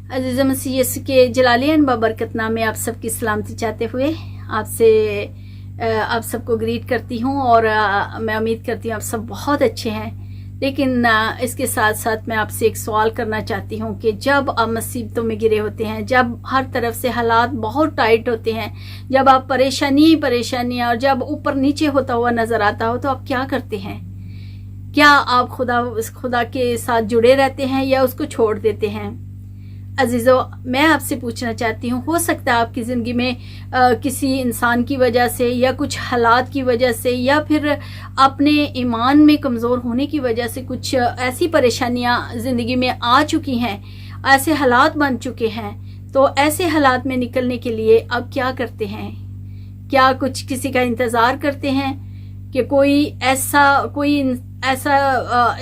अज़ीज़ मसीह यसु के जलाली बरकत नाम में आप सबकी सलामती चाहते हुए आप सबको ग्रीट करती हूँ और मैं उम्मीद करती हूँ आप सब बहुत अच्छे हैं। लेकिन इसके साथ साथ मैं आपसे एक सवाल करना चाहती हूँ कि जब आप मुसीबतों में गिरे होते हैं, जब हर तरफ से हालात बहुत टाइट होते हैं, जब आप परेशानी और जब ऊपर नीचे होता हुआ नज़र आता हो, तो आप क्या करते हैं? क्या आप खुदा के साथ जुड़े रहते हैं या उसको छोड़ देते हैं? अजीज़ों, मैं आपसे पूछना चाहती हूँ, हो सकता है आपकी ज़िंदगी में किसी इंसान की वजह से या कुछ हालात की वजह से या फिर अपने ईमान में कमज़ोर होने की वजह से कुछ ऐसी परेशानियाँ ज़िंदगी में आ चुकी हैं, ऐसे हालात बन चुके हैं। तो ऐसे हालात में निकलने के लिए आप क्या करते हैं? क्या कुछ किसी का इंतज़ार करते हैं कि कोई ऐसा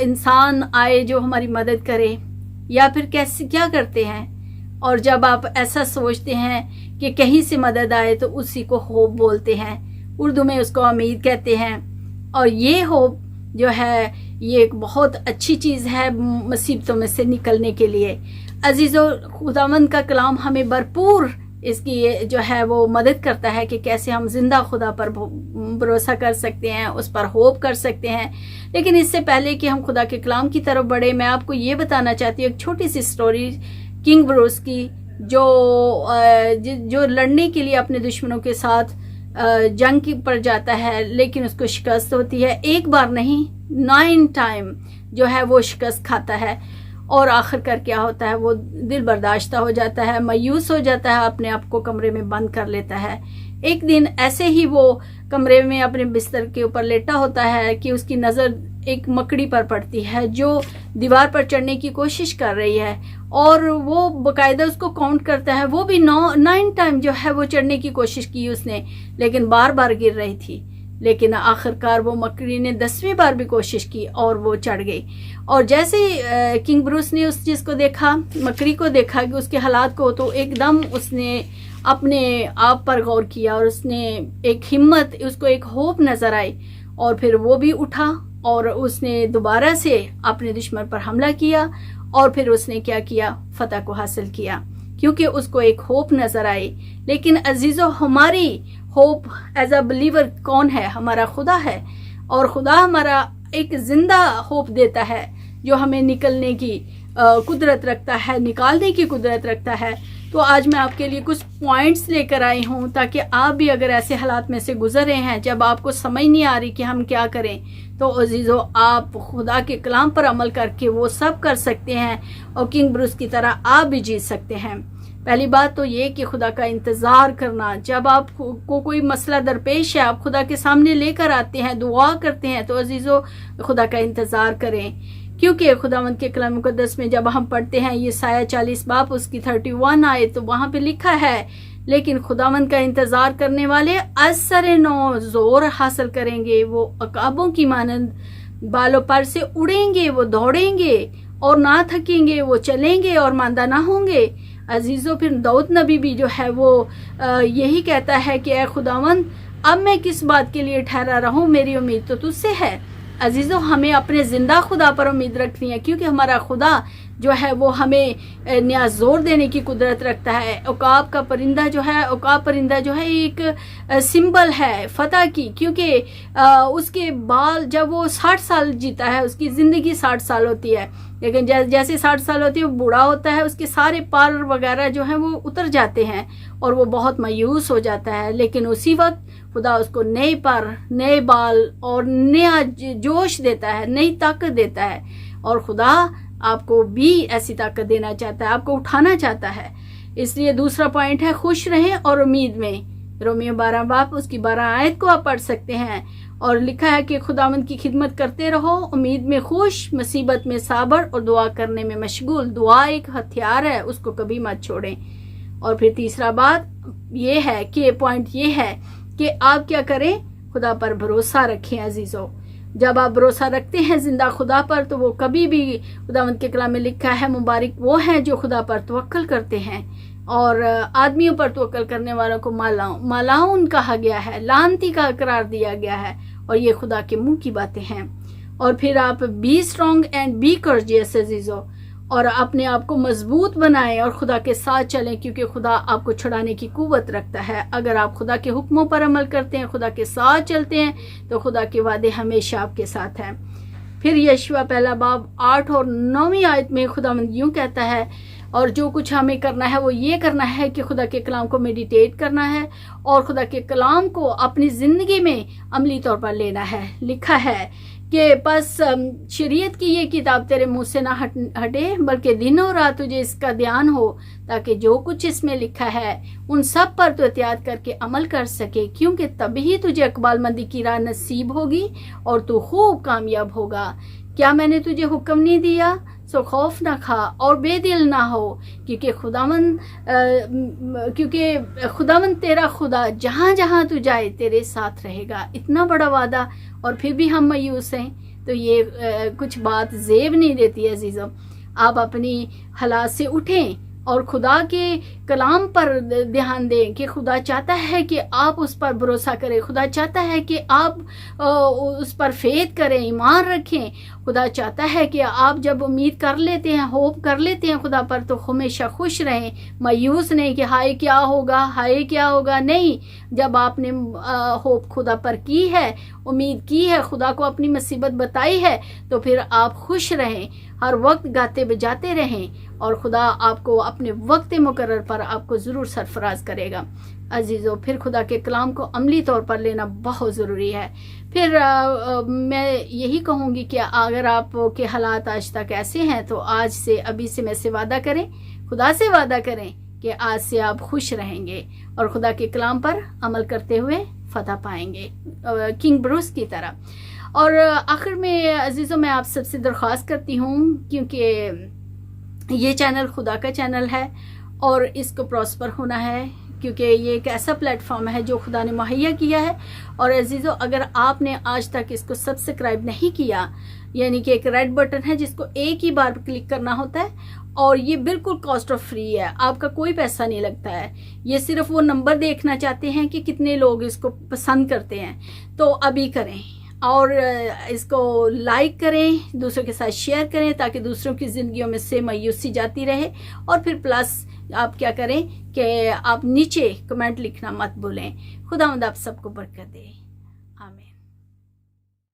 इंसान आए जो हमारी मदद करे, या फिर क्या करते हैं? और जब आप ऐसा सोचते हैं कि कहीं से मदद आए तो उसी को होप बोलते हैं, उर्दू में उसको उम्मीद कहते हैं। और ये होप जो है ये एक बहुत अच्छी चीज़ है मुसीबतों में से निकलने के लिए। अजीज़ों, खुदावंद का कलाम हमें भरपूर इसकी जो है वो मदद करता है कि कैसे हम जिंदा खुदा पर भरोसा कर सकते हैं, उस पर होप कर सकते हैं। लेकिन इससे पहले कि हम खुदा के कलाम की तरफ बढ़े, मैं आपको ये बताना चाहती हूँ एक छोटी सी स्टोरी किंग ब्रूस की, जो लड़ने के लिए अपने दुश्मनों के साथ जंग पर जाता है, लेकिन उसको शिकस्त होती है। एक बार नहीं, 9 टाइम जो है वो शिकस्त खाता है। और आखिरकार क्या होता है, वो दिल बर्दाश्त हो जाता है, मायूस हो जाता है, अपने आप को कमरे में बंद कर लेता है। एक दिन ऐसे ही वो कमरे में अपने बिस्तर के ऊपर लेटा होता है कि उसकी नज़र एक मकड़ी पर पड़ती है जो दीवार पर चढ़ने की कोशिश कर रही है, और वो बाकायदा उसको काउंट करता है। वो भी 9 टाइम जो है वो चढ़ने की कोशिश की उसने, लेकिन बार बार गिर रही थी। लेकिन आखिरकार वो मकड़ी ने 10वीं बार भी कोशिश की और वो चढ़ गई। और जैसे ही किंग ब्रूस ने उस चीज़ को देखा, मकड़ी को देखा कि उसके हालात को, तो एकदम उसने अपने आप पर गौर किया और उसने एक हिम्मत, उसको एक होप नज़र आई, और फिर वो भी उठा और उसने दोबारा से अपने दुश्मन पर हमला किया। और फिर उसने क्या किया, फतह को हासिल किया, क्योंकि उसको एक होप नज़र आई। लेकिन अजीज़ों, हमारी होप एज अ बिलीवर कौन है? हमारा खुदा है। और खुदा हमारा एक जिंदा होप देता है जो हमें निकलने की कुदरत रखता है, निकालने की कुदरत रखता है। तो आज मैं आपके लिए कुछ पॉइंट्स लेकर आई हूँ ताकि आप भी अगर ऐसे हालात में से गुजर रहे हैं जब आपको समझ नहीं आ रही कि हम क्या करें, तो अजीज़ों आप खुदा के कलाम पर अमल करके वो सब कर सकते हैं और किंग ब्रूस की तरह आप भी जी सकते हैं। पहली बात तो ये कि खुदा का इंतज़ार करना। जब आपको कोई मसला दरपेश है, आप खुदा के सामने लेकर आते हैं, दुआ करते हैं, तो अजीज़ों खुदा का इंतज़ार करें। क्योंकि खुदावंद के कलाम मुक़द्दस में जब हम पढ़ते हैं यशायाह 40 बाब उसकी 31 आए, तो वहाँ पे लिखा है, लेकिन खुदावंद का इंतज़ार करने वाले असर नौ जोर हासिल करेंगे, वो अकाबों की मानंद बालों पर से उड़ेंगे, वो दौड़ेंगे और ना थकेंगे, वो चलेंगे और मांदा ना होंगे। अजीज़ों, फिर दाऊद नबी भी जो है वो यही कहता है कि ऐ खुदावंद, अब मैं किस बात के लिए ठहरा रहूं, मेरी उम्मीद तो तुझसे है। अजीज़ों, हमें अपने ज़िंदा खुदा पर उम्मीद रखनी है, क्योंकि हमारा खुदा जो है वो हमें नया जोर देने की कुदरत रखता है। उकाब परिंदा जो है एक सिंबल है फतह की, क्योंकि उसके बाल, जब वो 60 साल जीता है, उसकी ज़िंदगी 60 साल होती है, लेकिन जैसे 60 साल होती है वो बूढ़ा होता है, उसके सारे पार वगैरह जो हैं वो उतर जाते हैं और वो बहुत मायूस हो जाता है। लेकिन उसी वक्त खुदा उसको नए पर, नए बाल और नया जोश देता है, नई ताकत देता है। और खुदा आपको भी ऐसी ताकत देना चाहता है, आपको उठाना चाहता है। इसलिए दूसरा पॉइंट है, खुश रहें और उम्मीद में। रोमियो 12 बाब उसकी 12 आयत को आप पढ़ सकते हैं, और लिखा है कि खुदावंद की खिदमत करते रहो, उम्मीद में खुश, मुसीबत में साबर और दुआ करने में मशगूल। दुआ एक हथियार है, उसको कभी मत छोड़ें। और फिर तीसरा बात ये है कि पॉइंट ये है कि आप क्या करें, खुदा पर भरोसा रखें। अजीज़ों, जब आप भरोसा रखते हैं जिंदा खुदा पर, तो वो कभी भी, खुदावंद के कलाम में लिखा है, मुबारक वो हैं जो खुदा पर तवक्कल करते हैं, और आदमियों पर तवक्कल करने वालों को मालाउन कहा गया है, लानती का करार दिया गया है, और ये खुदा के मुंह की बातें हैं। और फिर आप be strong and be courageous अजीज़ों, اور اپنے آپ کو مضبوط بنائیں اور خدا کے ساتھ چلیں، کیونکہ خدا آپ کو چھڑانے کی قوت رکھتا ہے۔ اگر آپ خدا کے حکموں پر عمل کرتے ہیں، خدا کے ساتھ چلتے ہیں، تو خدا کے وعدے ہمیشہ آپ کے ساتھ ہیں۔ پھر یشوع پہلا باب 8 اور 9 آیت میں خداوند یوں کہتا ہے، اور جو کچھ ہمیں کرنا ہے وہ یہ کرنا ہے کہ خدا کے کلام کو میڈیٹیٹ کرنا ہے اور خدا کے کلام کو اپنی زندگی میں عملی طور پر لینا ہے۔ لکھا ہے کہ پس شریعت کی یہ کتاب تیرے منہ سے نہ ہٹے، بلکہ دن اور رات تجھے اس کا دھیان ہو، تاکہ جو کچھ اس میں لکھا ہے ان سب پر تو احتیاط کر کے عمل کر سکے، کیونکہ تبھی تجھے اقبال مندی کی راہ نصیب ہوگی اور تو خوب کامیاب ہوگا۔ کیا میں نے تجھے حکم نہیں دیا؟ سو خوف نہ کھا اور بے دل نہ ہو، کیونکہ خداوند تیرا خدا جہاں جہاں تو جائے تیرے ساتھ رہے گا۔ اتنا بڑا وعدہ اور پھر بھی ہم مایوس ہیں، تو یہ کچھ بات زیب نہیں دیتی عزیزوں۔ آپ اپنی حالات سے اٹھیں اور خدا کے کلام پر دھیان دیں کہ خدا چاہتا ہے کہ آپ اس پر بھروسہ کریں، خدا چاہتا ہے کہ آپ اس پر فیتھ کریں، ایمان رکھیں۔ خدا چاہتا ہے کہ آپ جب امید کر لیتے ہیں، ہوپ کر لیتے ہیں خدا پر، تو ہمیشہ خوش رہیں، مایوس نہیں کہ ہائے کیا ہوگا، ہائے کیا ہوگا۔ نہیں، جب آپ نے ہوپ خدا پر کی ہے، امید کی ہے، خدا کو اپنی مصیبت بتائی ہے، تو پھر آپ خوش رہیں، ہر وقت گاتے بجاتے رہیں، اور خدا آپ کو اپنے وقت مقرر پر آپ کو ضرور سرفراز کرے گا۔ عزیزو، پھر خدا کے کلام کو عملی طور پر لینا بہت ضروری ہے۔ پھر میں یہی کہوں گی کہ اگر آپ کے حالات آج تک ایسے ہیں، تو آج سے، ابھی سے میں سے وعدہ کریں، خدا سے وعدہ کریں کہ آج سے آپ خوش رہیں گے اور خدا کے کلام پر عمل کرتے ہوئے فتح پائیں گے، کنگ بروس کی طرح۔ اور آخر میں عزیزوں، میں آپ سب سے درخواست کرتی ہوں، کیونکہ یہ چینل خدا کا چینل ہے اور اس کو پراسپر ہونا ہے، کیونکہ یہ ایک ایسا پلیٹ فارم ہے جو خدا نے مہیا کیا ہے۔ اور عزیزو، اگر آپ نے آج تک اس کو سبسکرائب نہیں کیا، یعنی کہ ایک ریڈ بٹن ہے جس کو ایک ہی بار کلک کرنا ہوتا ہے، اور یہ بالکل کاسٹ آف فری ہے، آپ کا کوئی پیسہ نہیں لگتا ہے۔ یہ صرف وہ نمبر دیکھنا چاہتے ہیں کہ کتنے لوگ اس کو پسند کرتے ہیں، تو ابھی کریں اور اس کو لائک کریں، دوسروں کے ساتھ شیئر کریں، تاکہ دوسروں کی زندگیوں میں سے مایوسی جاتی رہے۔ اور پھر پلس آپ کیا کریں کہ آپ نیچے کمنٹ لکھنا مت بھولیں۔ خداوند آپ سب کو برکت دے۔